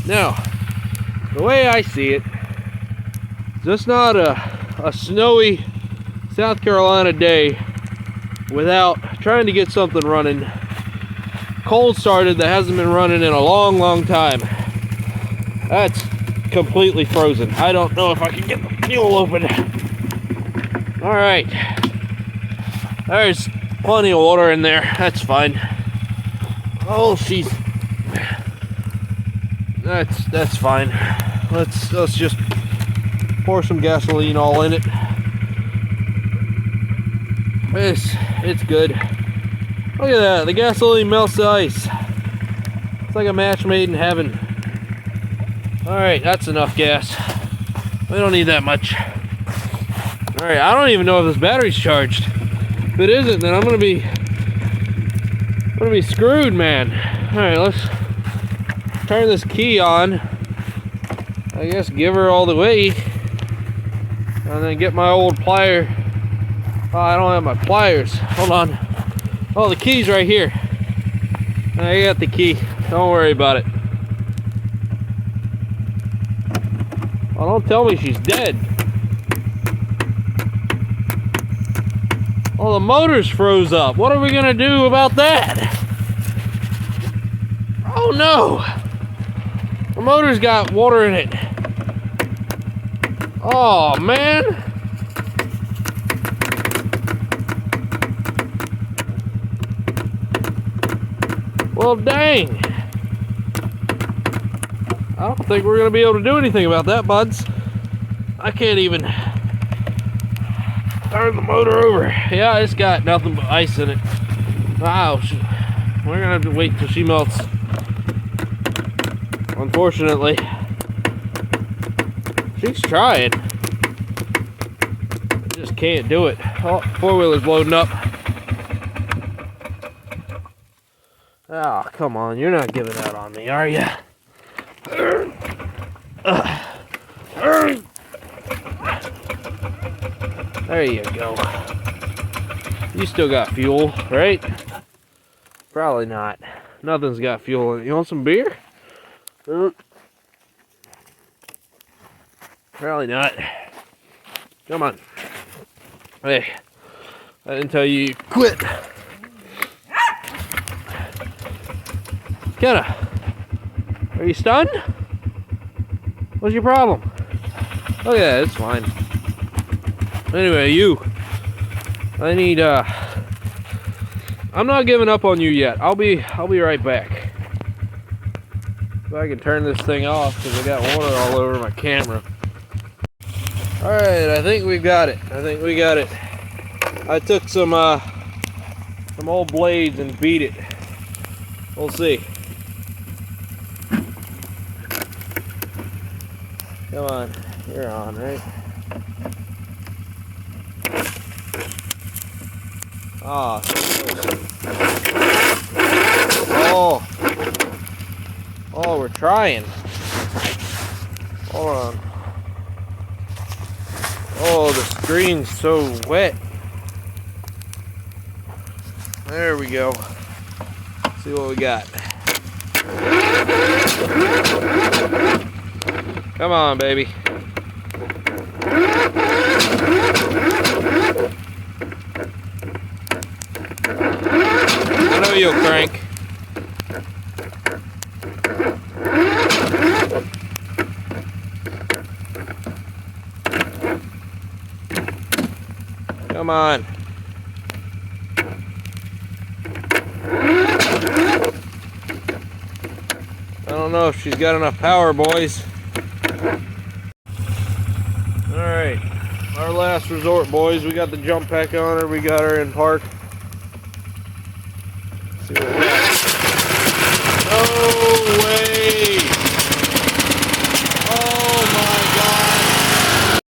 Now, the way I see it, just not a snowy South Carolina day without trying to get something running. Cold started that hasn't been running in a long time. That's completely frozen. I don't know if I can get the fuel open. All right, there's plenty of water in there. That's fine. Oh, that's fine. Let's just pour some gasoline all in it. It's good. Look at that, the gasoline melts the ice. It's like a match made in heaven. Alright, that's enough gas. We don't need that much. Alright, I don't even know if this battery's charged. If it isn't, then I'm gonna be screwed, man. Alright, let's turn this key on. I guess give her all the way. And then get my old plier. Oh, I don't have my pliers. Hold on. Oh, the key's right here. I got the key. Don't worry about it. Oh, don't tell me she's dead. Oh, the motor's froze up. What are we gonna do about that? Oh no! The motor's got water in it. Oh man! Well, dang. I don't think we're going to be able to do anything about that, buds. I can't even turn the motor over. Yeah, it's got nothing but ice in it. Wow. We're going to have to wait till she melts. Unfortunately. She's trying. Just can't do it. Oh, four-wheeler's loading up. Oh, come on. You're not giving out on me, are you? There you go. You still got fuel, right? Probably not. Nothing's got fuel in it. You want some beer? Probably not. Come on. Hey, I didn't tell you quit. Kenna, are you stunned? What's your problem? Look at that, it's fine. Anyway, I need I'm not giving up on you yet. I'll be right back. So I can turn this thing off because I got water all over my camera. Alright, I think we got it. I took some old blades and beat it. We'll see. Come on, you're on, right? Ah, oh, we're trying. Hold on. Oh, the screen's so wet. There we go. Let's see what we got. Come on, baby. I know you'll crank. Come on. I don't know if she's got enough power, boys. Alright, our last resort, boys. We got the jump pack on her. We got her in park. Let's see what we got.